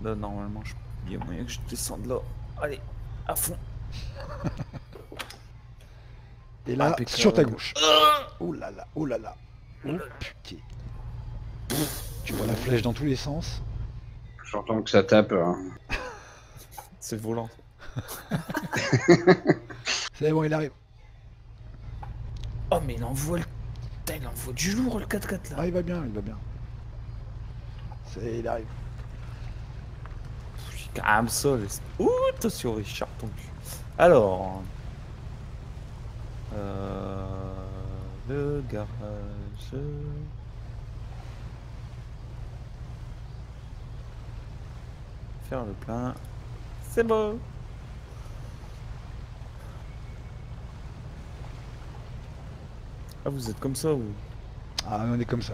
Là, normalement, il y a moyen que je descende là. Allez, à fond. Et là, sur ta Impeccable. gauche. Oh là là, oh là là. Oh putain. Tu vois la flèche dans tous les sens. J'entends que ça tape. Hein. C'est volant. C'est bon, il arrive. Oh, mais putain, il envoie du lourd, le 4x4, là. Ah, il va bien, il va bien. Il arrive. Je suis quand même seul. Ouh, attention, Richard, ton cul. Alors... le garage... Faire le plein. C'est bon. Ah, vous êtes comme ça, vous? Ah, on est comme ça.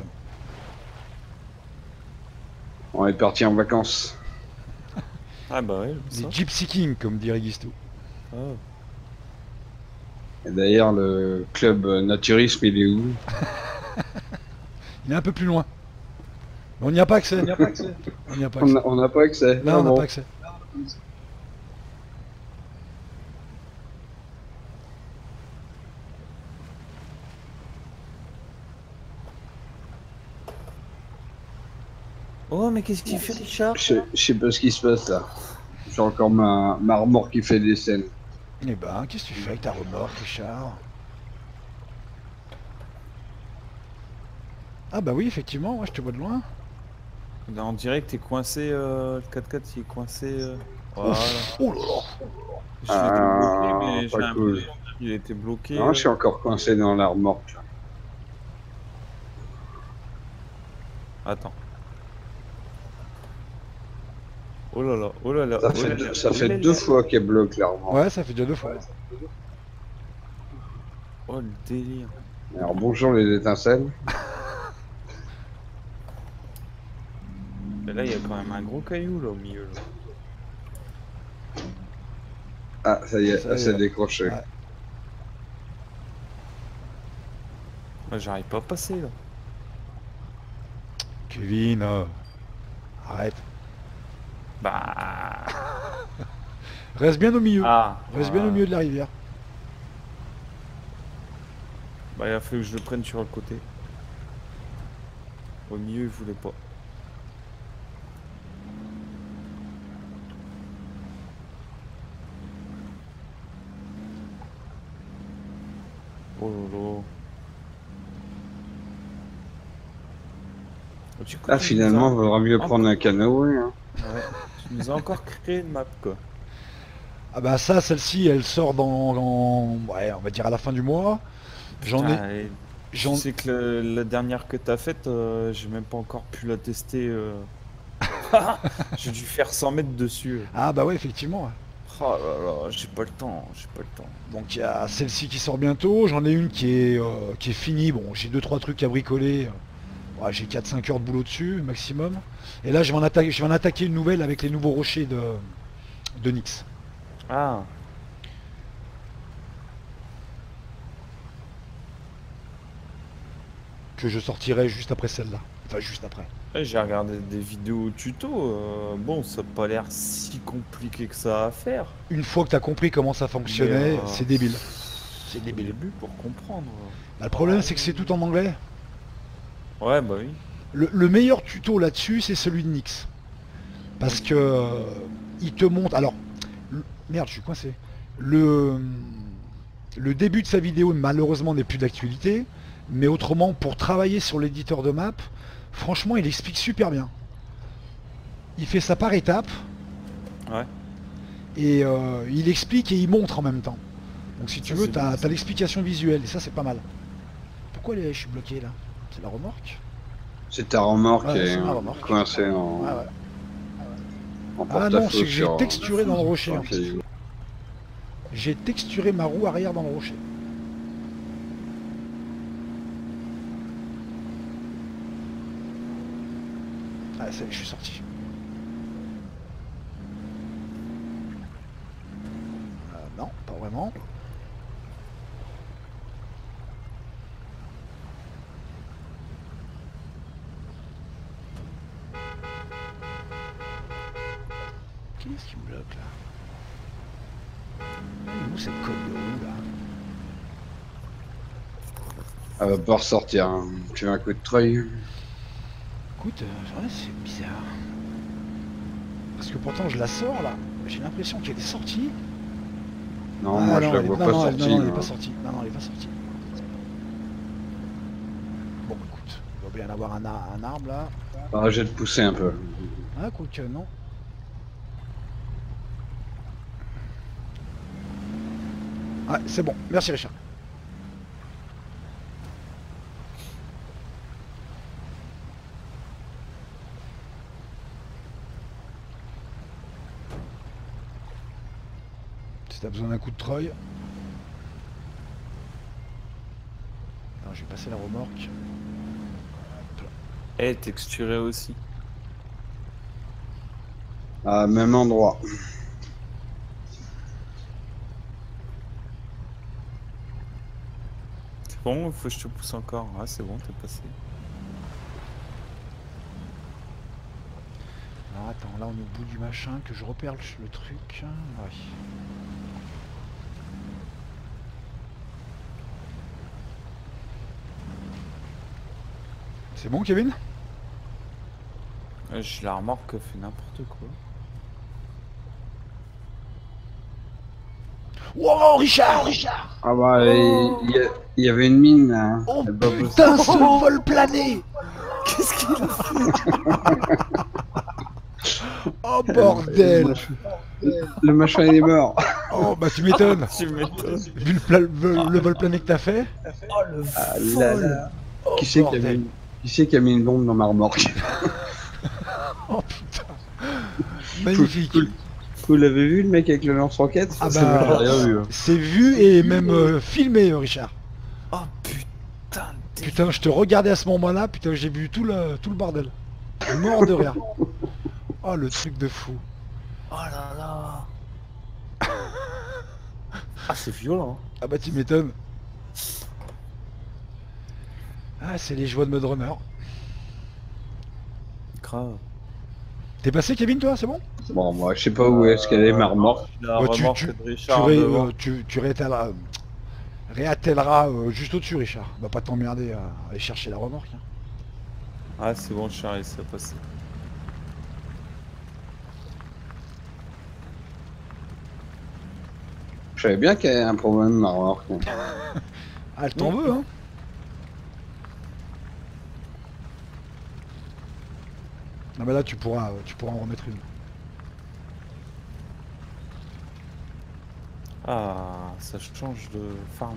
On est parti en vacances. Ah bah ouais, Des ça. Gypsy King, comme dirait Guisto. Ah. Et d'ailleurs, le club naturisme, il est où? Il est un peu plus loin. Mais on n'y a pas accès. On n'y a pas accès. On n'y a pas accès. On n'a pas accès. Non, Ah on n'a bon. pas accès. Oh, mais qu'est-ce qu'il fait, Richard? Je sais pas ce qui se passe là. J'ai encore ma remorque qui fait des scènes. Eh ben, qu'est-ce que tu fais avec ta remorque, Richard? Ah bah oui, effectivement, ouais, je te vois de loin. Là, on dirait que t'es coincé, le 4x4 il est coincé. Voilà. Ouf, oh là là. Je l'ai débloqué, Ah, mais j'ai pas cool. l'impression qu'il était bloqué. Non, je suis encore coincé dans la remorque. Là. Attends. Oh là là, oh là là. Ça oh fait, là là, ça oh fait là deux là. fois qu'elle bloque la remorque. Ouais, ça fait déjà 2 fois. Oh le délire. Alors bonjour les étincelles. Et là, il y a quand même un gros caillou là au milieu. Là. Ah, ça y est, Ça y est. c'est décroché. Ouais. Là, j'arrive pas à passer là. Kevin, arrête. Bah. Reste bien au milieu. Ah. Reste bien au milieu de la rivière. Bah, il a fallu que je le prenne sur le côté. Au milieu, il voulait pas. Oh là là. Du coup, Ah, tu finalement, il nous as- vaudra mieux encore- prendre un canoë. Hein. Ouais. Tu nous as encore créé une map quoi. Ah bah ça, celle-ci, elle sort ouais, on va dire à la fin du mois. J'en ai... Putain, et tu J'en... sais que la dernière que t'as faite, j'ai même pas encore pu la tester. J'ai dû faire 100 mètres dessus. Ah bah ouais, effectivement. Ouais. Oh là là, j'ai pas le temps, j'ai pas le temps. Donc il y a celle-ci qui sort bientôt. J'en ai une qui est finie. Bon, j'ai 2-3 trucs à bricoler. Ouais, j'ai 4-5 heures de boulot dessus, maximum. Et là, je vais en attaquer une nouvelle avec les nouveaux rochers de Nyx. Ah, Que je sortirai juste après celle-là. Enfin, juste après. ouais, j'ai regardé des vidéos tuto. Bon, ça a pas l'air si compliqué que ça à faire. Une fois que tu as compris comment ça fonctionnait, Mais, c'est débile. C'est le début pour comprendre. Bah, le problème, c'est que c'est tout en anglais. Ouais, bah oui. Le meilleur tuto là-dessus, c'est celui de Nyx. Parce que il te montre. Alors, merde, je suis coincé. Le, le début de sa vidéo, malheureusement, n'est plus d'actualité. Mais autrement, pour travailler sur l'éditeur de map, franchement, il explique super bien. Il fait ça par étapes. Ouais. Et il explique et il montre en même temps. Donc si tu Ça, veux, c'est tu bien, as ça. l'explication visuelle. Et ça, c'est pas mal. Pourquoi je suis bloqué là? C'est la remorque? C'est ta remorque Ouais, qui est c'est ma remorque. coincée en, Ah ouais. en Ah non, porte-à-faux c'est que j'ai sur- texturé dans le rocher. sur En un fait. caillou. J'ai texturé ma roue arrière dans le rocher. Ah, ça y est, je suis sorti. Non, pas vraiment. Qui est-ce qui me bloque là? Elle est où cette colle de roue là? Elle va pas ressortir. Hein. Tu veux un coup de treuil? Écoute, ouais, c'est bizarre. Parce que pourtant je la sors là. J'ai l'impression qu'elle est sortie. Non, Ah, moi je non, la elle est- vois non, pas non, elle- sortie. non, elle est moi. pas sortie. Non, non, elle est pas sortie. Bon, écoute, il va bien avoir un arbre là. Ah, je vais te pousser un peu. Ah, quoique, non. Ah, c'est bon. Merci Richard. Si t'as besoin d'un coup de treuil. Attends, je vais passer la remorque. Eh, texturé aussi. À même endroit. C'est bon, faut que je te pousse encore. Ah, c'est bon, t'es passé. Ah, attends, là on est au bout du machin, que je repère le truc. Ouais. C'est bon Kevin? La remorque fait n'importe quoi. Wow, Richard! Ah bah, Oh. il y avait une mine là. Oh Elle est pas possible. putain, ce vol plané! Qu'est-ce qu'il a fait? Oh bordel! Le machin il est mort. Oh bah tu m'étonnes! Tu m'étonnes. Vu le vol plané que t'as fait? Oh, le Ah là vol. là. Oh, Qui c'est qui a bordel. qui c'est qui a mis une bombe dans ma remorque? Oh putain! Magnifique! Vous l'avez vu le mec avec le lance-roquette? Ah Ça, moi, bah, j'ai rien vu. Hein. c'est vu et même filmé, Richard. Oh putain de Putain, je te regardais à ce moment-là, putain, j'ai vu tout le bordel. Mort de rire. Oh, le truc de fou. Oh là là. Ah, c'est violent. Ah bah tu m'étonnes. Ah, c'est les joies de me drummer. Grave. T'es passé, Kevin, toi, c'est bon? Bon, moi, je sais pas où est-ce qu'elle est ma remorque. La Bah, remorque de Richard devant. tu réattelleras juste au-dessus, Richard. Va pas t'emmerder à aller chercher la remorque. Hein. Ah, c'est bon, je suis réussi à passer. Je savais bien qu'il y avait un problème ma remorque. Ah, elle t'en veut, hein? Non, mais là, tu pourras en remettre une. Ah, ça change de farm.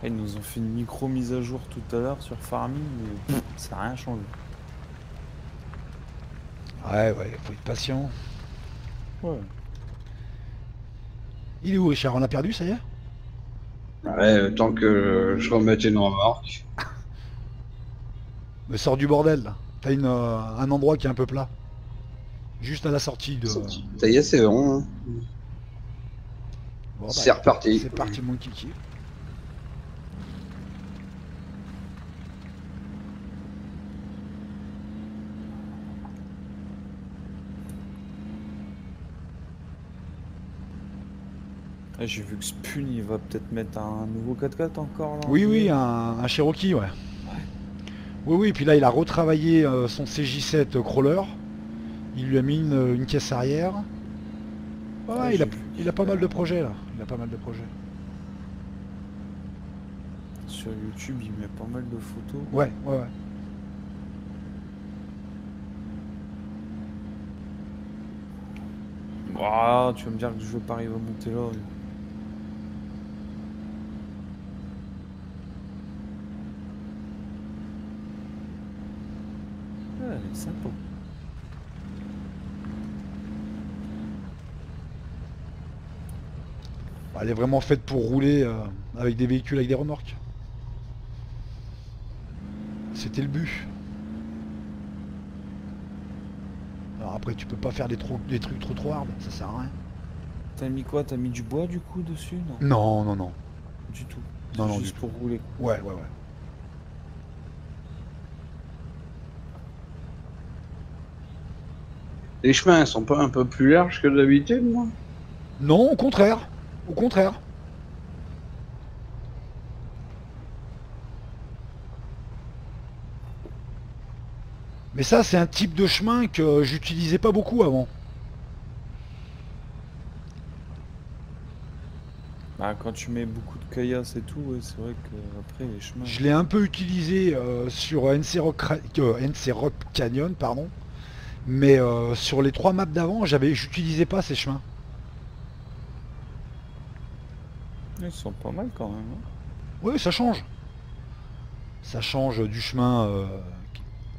Ils nous ont fait une micro mise à jour tout à l'heure sur farming, mais ça n'a rien changé. Ouais, faut être patient. Ouais. Il est où, Richard? On l'a perdu, ça y est? Ouais, tant que je remette une remorque. Me sors du bordel, là. T'as un endroit qui est un peu plat. Juste à la sortie de... Ça y est, c'est bon. Hein. Bon, bah, C'est reparti. C'est parti, mon kiki. Ah, j'ai vu que Spun il va peut-être mettre un nouveau 4x4 encore là. Oui, oui, un Cherokee, ouais. Oui, oui, puis là, il a retravaillé son CJ7 crawler. Il lui a mis une caisse arrière. Ouais, Ah, il a, j'ai vu. il a pas mal de projets, là. Il a pas mal de projets. Sur YouTube, il met pas mal de photos. Ouais, ouais, ouais. Ah, tu vas me dire que je veux pas arriver à monter là. Ouais, elle est sympa. Elle est vraiment faite pour rouler avec des véhicules avec des remorques. C'était le but. Alors après, tu peux pas faire des trucs trop hard, ça sert à rien. T'as mis quoi? T'as mis du bois du coup dessus? Non, Non, non, non. du tout. Non, C'est non, du juste tout. pour rouler. Ouais, ouais, ouais. Les chemins sont pas un peu plus larges que d'habitude, moi? Non, au contraire. Au contraire. Mais ça, c'est un type de chemin que j'utilisais pas beaucoup avant. Bah, quand tu mets beaucoup de caillasses et tout, ouais, c'est vrai que après les chemins. Je l'ai un peu utilisé sur NC Rock Canyon, pardon. Mais sur les 3 maps d'avant, j'utilisais pas ces chemins. Ils sont pas mal quand même. Hein. Oui, ça change. Ça change du chemin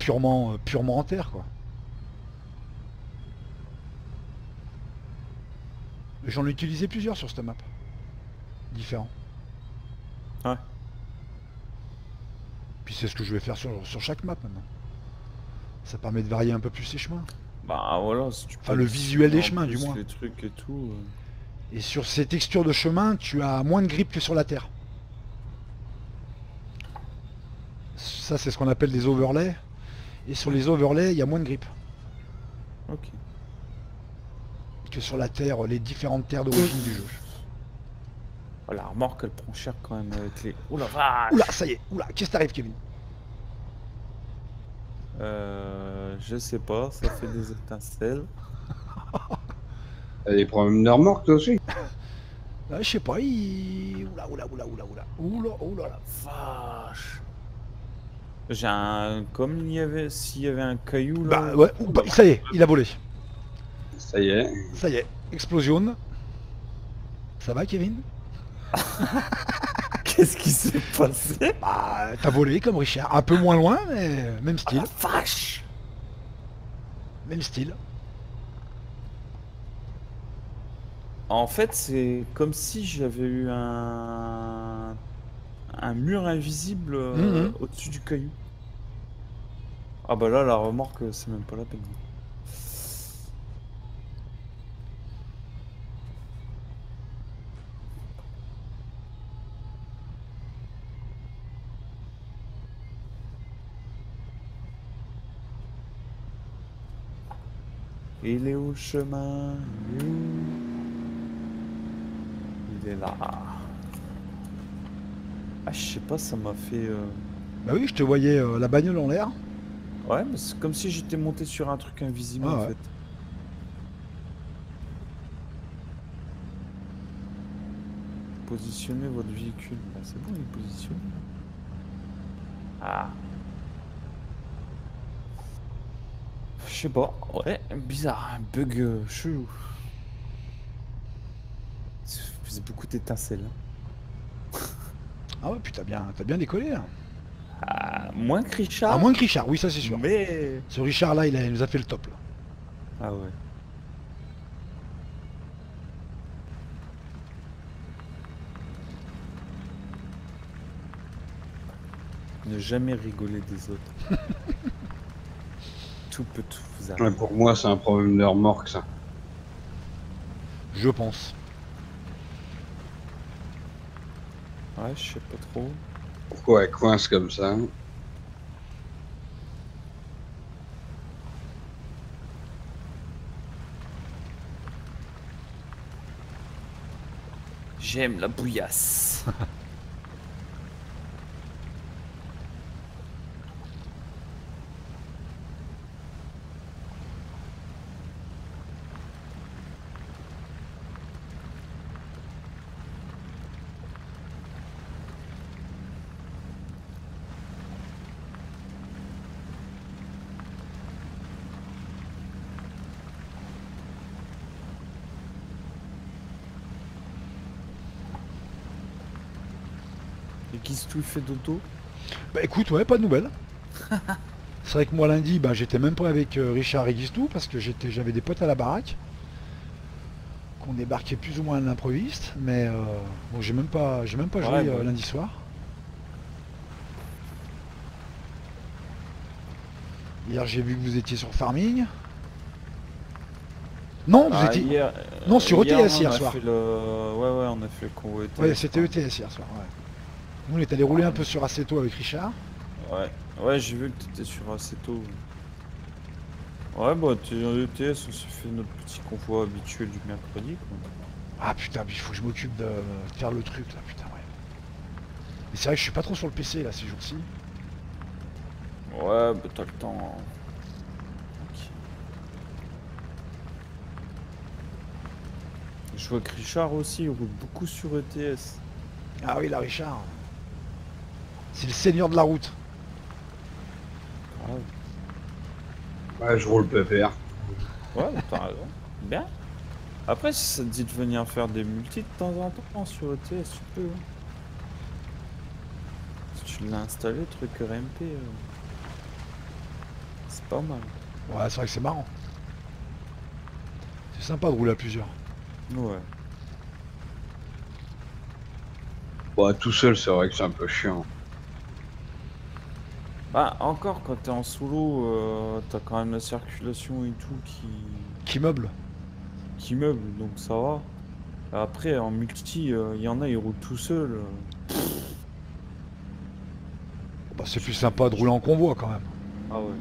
purement en terre, quoi. J'en ai utilisé plusieurs sur cette map. Différents. Ouais. Puis c'est ce que je vais faire sur chaque map maintenant. Ça permet de varier un peu plus les chemins. Bah voilà, si tu Enfin, peux le visuel des en chemins, du plus moins. les trucs et tout. Et sur ces textures de chemin, tu as moins de grip que sur la terre. Ça, c'est ce qu'on appelle des overlays. Et sur les overlays, il y a moins de grip Ok. que sur la terre, les différentes terres d'origine du jeu. Oh, la remorque elle prend cher quand même avec les. Oh la vache. Oula, ça y est. Oula, qu'est-ce qui t'arrive, Kevin? Je sais pas, ça fait des étincelles. T'as des problèmes de remorque, toi aussi? Je sais pas, Oula, oula, oula, oula, oula. Oula, oula, là. Vache. J'ai un. Comme il y avait. S'il y avait un caillou là. Bah ouais, bah, ça y est, il a volé. Ça y est. Ça y est, explosion. Ça va, Kevin? Qu'est-ce qui s'est passé? Bah, t'as volé comme Richard. Un peu moins loin, mais même Oh style. la vache. Même style. En fait, c'est comme si j'avais eu un mur invisible au-dessus du caillou. Ah bah là, la remorque, c'est même pas la peine. Il est où le chemin? Il est où? Il est là. Ah, je sais pas, ça m'a fait... Bah oui, je te voyais la bagnole en l'air. Ouais, mais c'est comme si j'étais monté sur un truc invisible Ah en ouais. fait. Positionnez votre véhicule. Bah, c'est bon, il est positionné. Ah. Je sais pas. Ouais, bizarre. Un bug chelou. Ça faisait beaucoup d'étincelles. Hein. Ah ouais, puis t'as bien décollé là. Ah, moins que Richard. À moins que Richard, oui, ça c'est sûr. Mais... Ce Richard là, il nous a fait le top là. Ah ouais. Ne jamais rigoler des autres. Tout peut tout vous arriver. Ouais, pour moi, c'est un problème de remorque, ça. Je pense. Ouais, je sais pas trop. Pourquoi elle coince comme ça? J'aime la bouillasse. Et qui se tout fait d'auto? Bah écoute, ouais, pas de nouvelles. C'est vrai que moi lundi, bah, j'étais même pas avec Richard et Guistou parce que j'avais des potes à la baraque qu'on débarquait plus ou moins à l'improviste, mais bon, j'ai même pas joué bah. lundi soir. Hier j'ai vu que vous étiez sur Farming. Non, vous Ah, étiez... hier, Non, sur hier, ETS on hier a soir. fait le... Ouais, on a fait le convoi ETS. Ouais, c'était quoi. ETS hier soir, ouais. Nous, on est allé rouler un peu sur Assetto avec Richard. Ouais, j'ai vu que t'étais sur Assetto. Ouais, bah, t'es en ETS, on s'est fait notre petit convoi habituel du mercredi, quoi. Ah putain, mais il faut que je m'occupe de faire le truc là, putain, ouais. Mais c'est vrai que je suis pas trop sur le PC là ces jours-ci. Ouais, bah, t'as le temps. Hein. Tranquille. Je vois que Richard aussi, il roule beaucoup sur ETS. Ah oui, là, Richard. C'est le seigneur de la route. Grave. Ouais, je roule pépère. Ouais, t'as raison. Bien. Après, si ça te dit de venir faire des multis de temps en temps sur ETS, tu peux. Hein. Si tu l'as installé, truc RMP, c'est pas mal. Ouais, c'est vrai que c'est marrant. C'est sympa de rouler à plusieurs. Ouais. Bah, tout seul, c'est vrai que c'est un peu chiant. Bah, encore quand t'es en solo, t'as quand même la circulation et tout Qui meuble. qui meuble, donc ça va. Après, en multi, il y en a, ils roulent tout seuls. Bah, c'est plus sympa de rouler en convoi quand même. Ah ouais.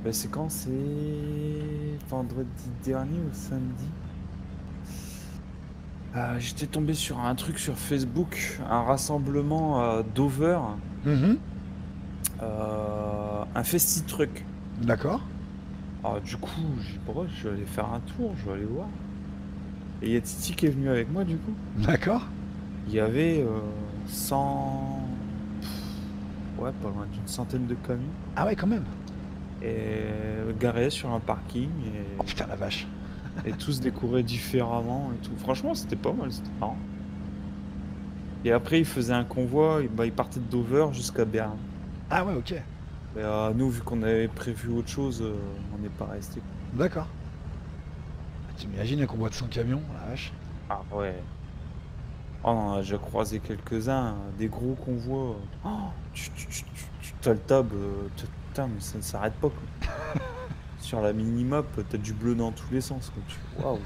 Bah, c'est quand? C'est vendredi dernier ou samedi? J'étais tombé sur un truc sur Facebook, un rassemblement à Dover, Mhm. un festi-truck. D'accord. Alors du coup, j'ai dit, bon, je vais aller faire un tour, je vais aller voir. Et il y a Titi qui est venu avec moi du coup. D'accord. Il y avait 100... Ouais, pas loin d'une centaine de camions. Ah ouais, quand même. Et garés sur un parking Oh putain la vache. et tous décorés différemment et tout. Franchement, c'était pas mal, c'était marrant. Et après, il faisait un convoi, et bah, il partait de Dover jusqu'à Berne. Ah ouais, ok. Mais nous, vu qu'on avait prévu autre chose, on n'est pas resté. D'accord. Tu imagines un convoi de 100 camions, la vache. Ah ouais. Oh, on en a déjà croisé quelques-uns, des gros convois. Oh, t'as le tab, putain, mais ça ne s'arrête pas quoi. Sur la minimap, t'as du bleu dans tous les sens. Quoi. Waouh.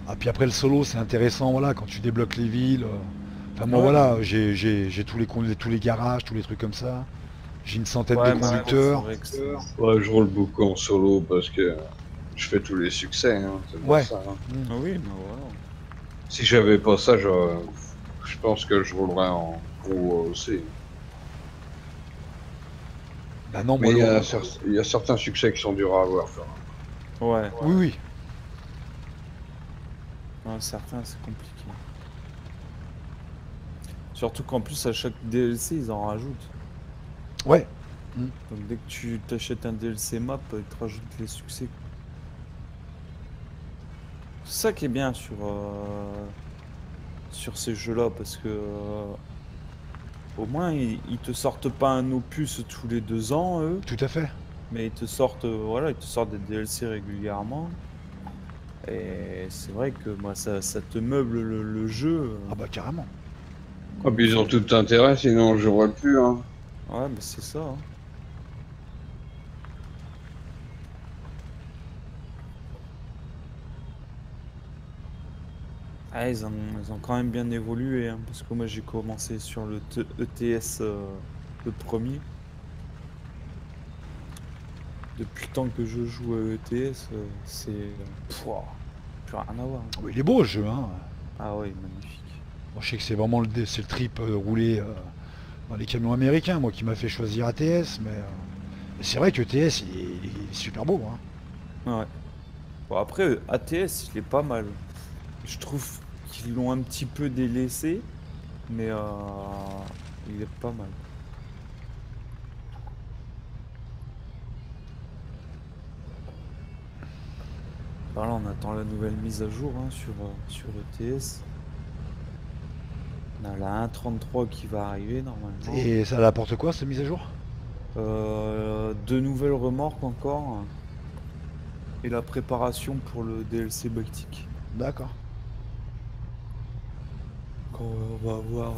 Ah puis après le solo c'est intéressant, voilà, quand tu débloques les villes. Enfin moi Ouais, voilà, j'ai tous les garages, tous les trucs comme ça. J'ai une centaine de mais c'est conducteurs. vrai que Ouais, je roule beaucoup en solo parce que je fais tous les succès, hein, c'est pour Ouais. ça. Hein. Mm. Ah oui, mais voilà. Si j'avais pas ça, je pense que je roulerais en convoi aussi. Bah non, Mais moi il y a certains succès qui sont durs à avoir. Ça. Ouais, Oui, oui. ouais, certains, c'est compliqué. Surtout qu'en plus, à chaque DLC, ils en rajoutent. Ouais. Donc dès que tu t'achètes un DLC map, ils te rajoutent les succès. C'est ça qui est bien sur ces jeux-là, parce que au moins ils te sortent pas un opus tous les 2 ans, eux, Tout à fait. mais ils te sortent, voilà, ils te sortent des DLC régulièrement. Et c'est vrai que moi ça te meuble le jeu. Ah bah carrément. Ah, puis ils ont tout intérêt, sinon je jouerais plus. Hein. Ouais, mais c'est ça. Hein. Ah, ils ont quand même bien évolué, hein, parce que moi j'ai commencé sur le ETS, le premier. Depuis le temps que je joue à ETS, c'est... Pouah, plus rien à voir. Hein. Oui, il est beau le jeu, hein. Ah ouais, magnifique. Moi, je sais que c'est vraiment c'est le trip rouler dans les camions américains, moi qui m'a fait choisir ATS, mais c'est vrai que TS il est super beau, hein. Ouais. Bon, après, ATS, il est pas mal. Je trouve qu'ils l'ont un petit peu délaissé, mais il est pas mal. Bah là, on attend la nouvelle mise à jour hein, sur ETS. On a la 1.33 qui va arriver normalement. Et ça apporte quoi cette mise à jour? 2 nouvelles remorques encore. Et la préparation pour le DLC Baltique. D'accord. Donc, on va avoir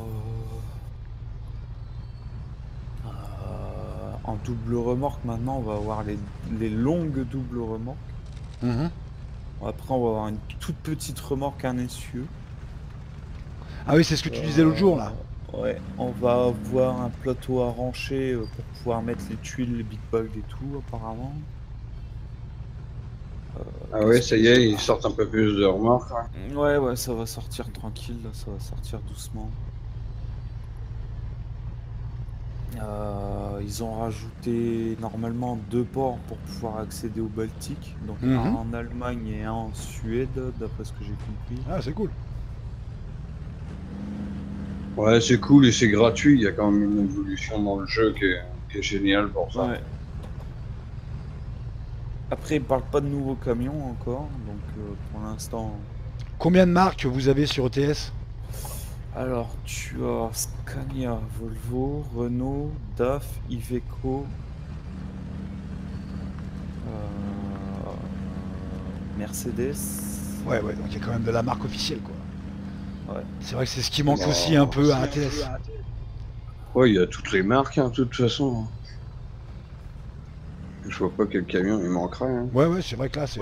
en double remorque maintenant, on va avoir les longues doubles remorques. Mhm. Après, on va avoir une toute petite remorque un essieu. Ah oui, c'est ce que tu disais l'autre jour là. Ouais, on va avoir un plateau arranché pour pouvoir mettre les tuiles, les big bags et tout, apparemment. Ah ouais, Qu'est-ce ça que- y est, ils sortent un peu plus de remorques. Ouais. Ouais, ça va sortir tranquille, là, ça va sortir doucement. Ils ont rajouté normalement 2 ports pour pouvoir accéder au Baltique, donc un Mhm. en Allemagne et un en Suède, d'après ce que j'ai compris. Ah, c'est cool. Ouais, c'est cool et c'est gratuit. Il y a quand même une évolution dans le jeu qui est géniale pour ça. Ouais. Après, ils parlent pas de nouveaux camions encore, donc pour l'instant. Combien de marques vous avez sur ETS? Alors, tu as Scania, Volvo, Renault, DAF, Iveco, euh, Mercedes. Ouais, donc il y a quand même de la marque officielle quoi. Ouais. C'est vrai que c'est ce qui manque Bah, aussi un peu à ATS. Ouais, il y a toutes les marques, hein, de toute façon. Je vois pas quel camion il manquerait. Hein. Ouais, c'est vrai que là c'est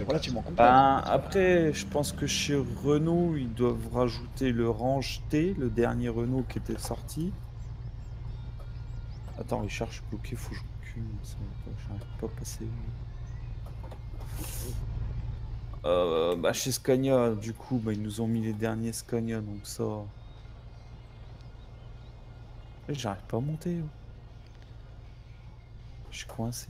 relativement complet. Ben, après, je pense que chez Renault, ils doivent rajouter le Range T, le dernier Renault qui était sorti. Attends, Richard, je suis bloqué, faut que je recule, ça va pas, j'arrive pas à passer. Bah, chez Scania, du coup, bah, ils nous ont mis les derniers Scania, donc ça. J'arrive pas à monter. Je suis coincé.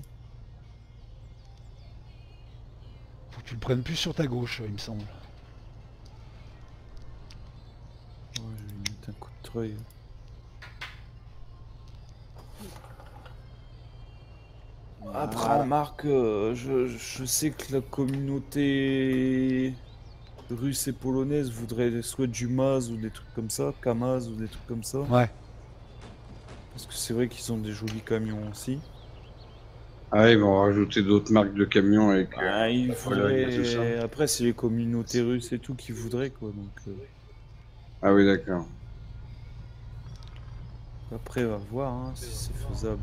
Faut que tu le prennes plus sur ta gauche, il me semble. Ouais, je vais lui mettre un coup de treuil. Après, Voilà. en marque, je sais que la communauté russe et polonaise voudrait soit du Maz ou des trucs comme ça, Kamaz ou des trucs comme ça. Ouais. Parce que c'est vrai qu'ils ont des jolis camions aussi. Ah, ils vont rajouter d'autres marques de camions avec Ah, ils la Pologne et tout ça. voudraient. Après, c'est les communautés russes et tout qui voudraient, quoi. Donc, Ah oui, d'accord. après, on va voir hein, si c'est faisable.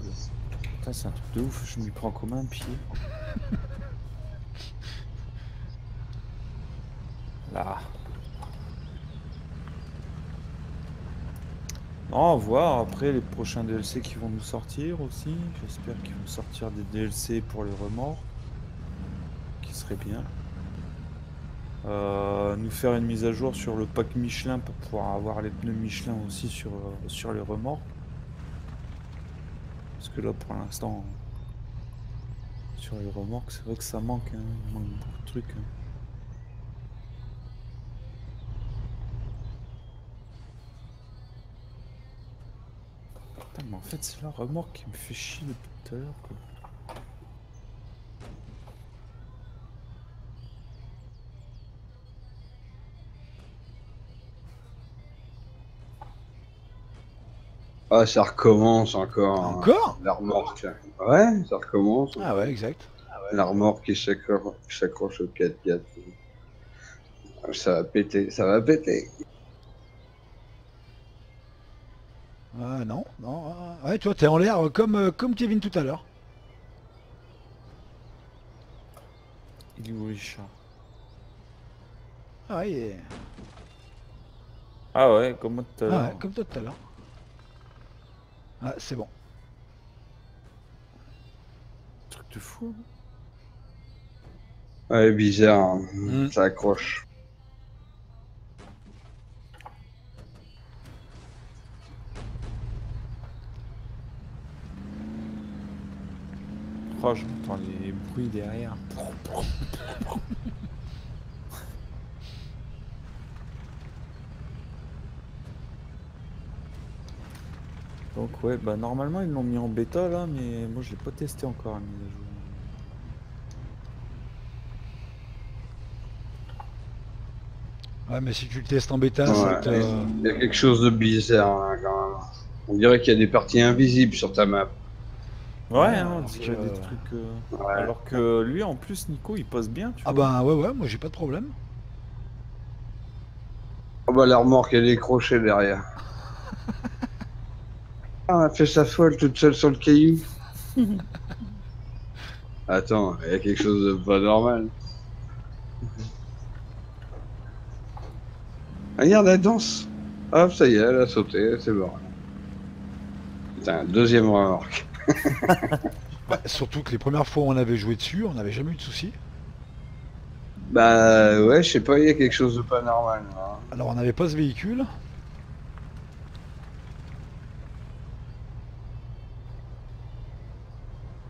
Putain, c'est un truc de ouf, je m'y prends comme un pied. Là. Non, on va voir après les prochains DLC qui vont nous sortir aussi. J'espère qu'ils vont sortir des DLC pour les remords. Qui serait bien. Nous faire une mise à jour sur le pack Michelin pour pouvoir avoir les pneus Michelin aussi sur les remords. Parce que là pour l'instant sur les remorques c'est vrai que ça manque, hein. Il manque beaucoup de trucs. Hein. Putain, mais en fait c'est la remorque qui me fait chier depuis tout à l'heure quoi. Ah, ça recommence encore. Hein, Encore? la remorque. Ouais, ça recommence. Ah ouais, exact. La remorque qui s'accroche au 4x4. Ça va péter, ça va péter. Ah non. Ouais, toi t'es en l'air comme Kevin tout à l'heure. Il est où Richard? Ah ouais, Ah ouais, comme moi tout à ah l'heure. ouais, comme toi tout à l'heure. Ah, c'est bon. Truc de fou. Hein. Ouais, bizarre. Hein. Mm. Ça accroche. Oh, j'entends les bruits derrière. Donc ouais, bah normalement ils l'ont mis en bêta là, mais moi je l'ai pas testé encore la mise à jour. Ouais, mais si tu le testes en bêta, Ouais, ça te... il y a quelque chose de bizarre hein, quand même. On dirait qu'il y a des parties invisibles sur ta map. Ouais, hein, on alors dirait que... des trucs. Ouais. Alors que lui, en plus, Nico, il pose bien, tu Ah vois. bah ouais, moi j'ai pas de problème. Oh bah la remorque, elle est crochée derrière. Ah, elle a fait sa folle toute seule sur le caillou. Attends, il y a quelque chose de pas normal. Regarde, elle danse. Hop, ça y est, elle a sauté, c'est bon. Putain, deuxième remorque. Bah, surtout que les premières fois où on avait joué dessus, on n'avait jamais eu de soucis. Bah ouais, je sais pas, il y a quelque chose de pas normal, là. Alors on n'avait pas ce véhicule.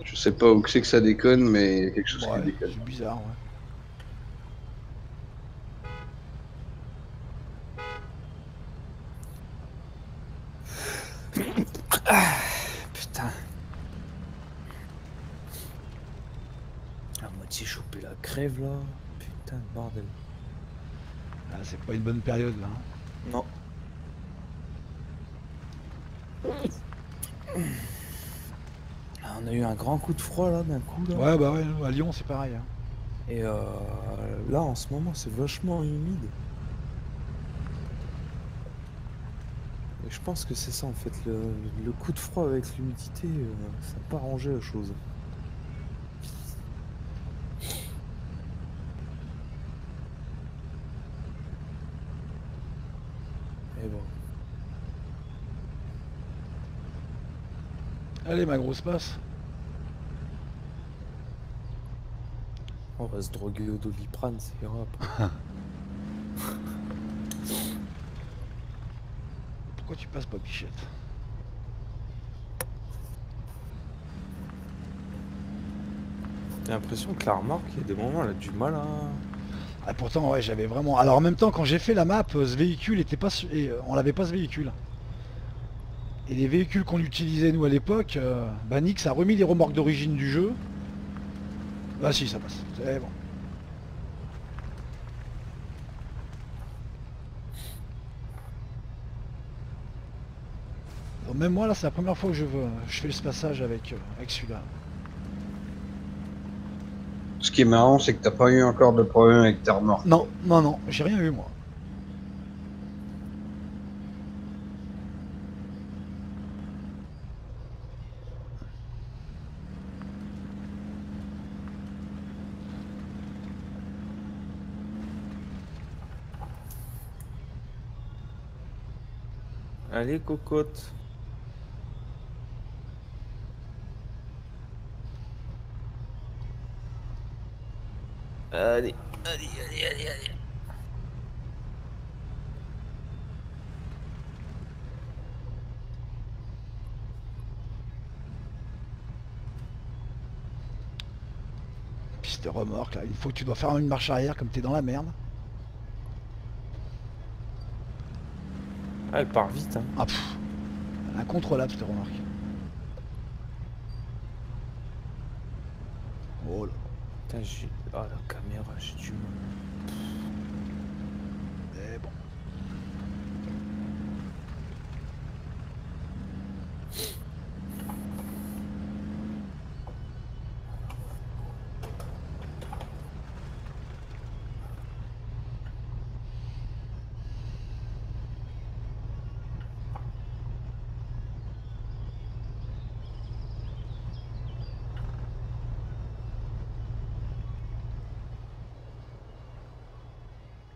Je sais pas où c'est que ça déconne, mais il y a quelque chose qui Ouais, déconne. c'est bizarre, ouais. Putain. À moitié chopé la crève là. Putain de bordel. Ah, c'est pas une bonne période là, hein. Non. Ah, on a eu un grand coup de froid là d'un coup là. Ouais, bah ouais, nous, à Lyon c'est pareil, hein. Et là en ce moment c'est vachement humide. Et je pense que c'est ça en fait, le coup de froid avec l'humidité, ça n'a pas arrangé la chose. Et bon. Allez, ma grosse passe. On va se droguer au Doliprane, ça ira après. Pourquoi tu passes pas, Bichette? J'ai l'impression que la remorque, il y a des moments elle a du mal à. Ah, pourtant, ouais, j'avais vraiment... Alors en même temps, quand j'ai fait la map, ce véhicule était pas... on l'avait pas ce véhicule. Et les véhicules qu'on utilisait nous à l'époque, bah Nix a remis les remorques d'origine du jeu. Ah si, ça passe. C'est bon. Donc, même moi là, c'est la première fois que je fais ce passage avec celui-là. Ce qui est marrant, c'est que t'as pas eu encore de problème avec ta remorque. Non, non, non, j'ai rien eu moi. Allez, cocotte. Allez, allez, allez, allez, allez. Piste remorque là, une fois que tu dois faire une marche arrière comme t'es dans la merde. Ah, elle part vite, hein. Ah pff, incontrôlable cette remorque. Oh là. Putain, j'ai. Ah, la caméra, j'ai du mal. Mais bon.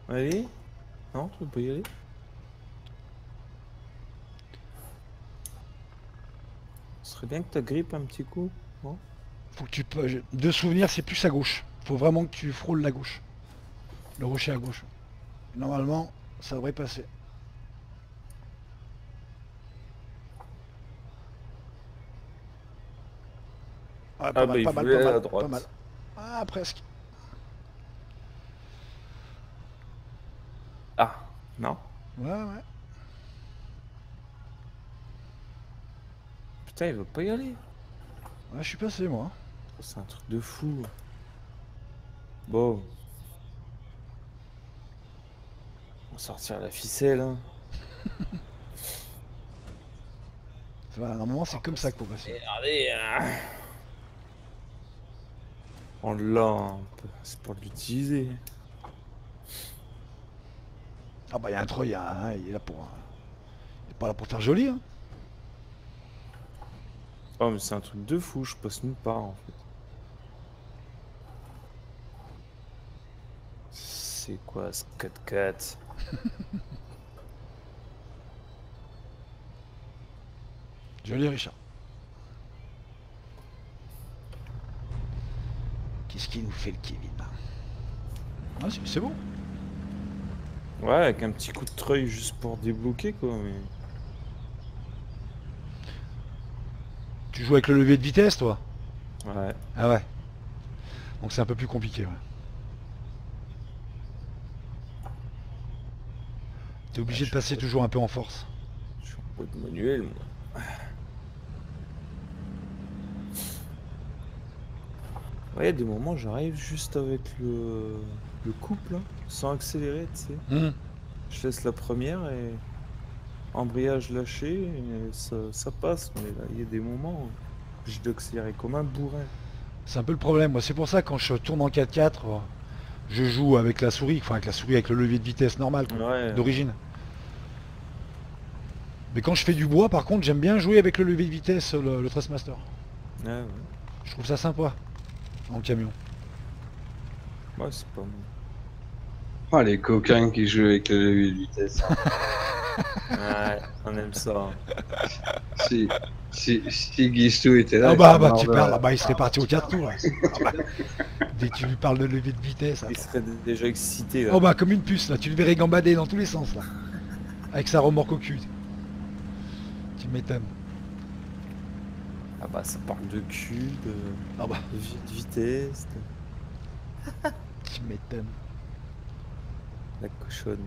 Allez. Non, tu peux pas y aller. Ce serait bien que tu grippes un petit coup, non? Faut que tu peux. De souvenir, c'est plus à gauche. Faut vraiment que tu frôles la gauche. Le rocher à gauche. Normalement, ça devrait passer. Ouais, Ah, pas bah, mal, il pas mal, voulait pas aller à mal, la pas mal. droite. Ah, presque. Ah, non. Ouais, ouais. Putain, il veut pas y aller. Ouais, je suis passé, moi. C'est un truc de fou. Bon. On va sortir la ficelle, hein. De Voilà, normalement, c'est comme ça qu'il faut passer. Regardez, on l'a, un peu, c'est pour l'utiliser. Ah bah, il y a un Troy, hein, il est là pour... il est pas là pour faire joli, hein. Oh, mais c'est un truc de fou, je passe nulle part en fait. C'est quoi ce 4x4? Joli, Richard. Qu'est-ce qu'il nous fait, le Kevin, là? Ah, c'est bon. Ouais, avec un petit coup de treuil juste pour débloquer quoi, mais... Tu joues avec le levier de vitesse, toi? Ouais, Ah ouais. Donc c'est un peu plus compliqué, ouais. T'es obligé de passer toujours un peu en force. je suis en mode manuel moi. Ouais, il y a des moments j'arrive juste avec le couple, hein, sans accélérer, tu sais. Je laisse la première et embrayage lâché et ça passe, mais là il y a des moments où je dois accélérer comme un bourrin. C'est un peu le problème, moi. C'est pour ça, quand je tourne en 4x4, je joue avec la souris, enfin avec la souris, avec le levier de vitesse normal, quoi, Ouais, d'origine. Mais quand je fais du bois, par contre, j'aime bien jouer avec le levier de vitesse, le Trustmaster. ouais, Je trouve ça sympa, en camion. ouais, c'est pas bon. Ah, les coquins qui jouent avec le levier de vitesse. Ouais, on aime ça, hein. Si Guistou était là, Ah il bah, serait bah mort tu de parles, rire. ah bah il serait parti au 4 tours, là. Ah bah, dès que tu lui parles de levier de vitesse. Il Attends. serait déjà excité là. Oh bah comme une puce, là, tu le verrais gambader dans tous les sens, là. Avec sa remorque au cul. Tu m'étonnes. Ah bah ça parle de cul, Ah bah, de vitesse, tu m'étonnes. la cochonne.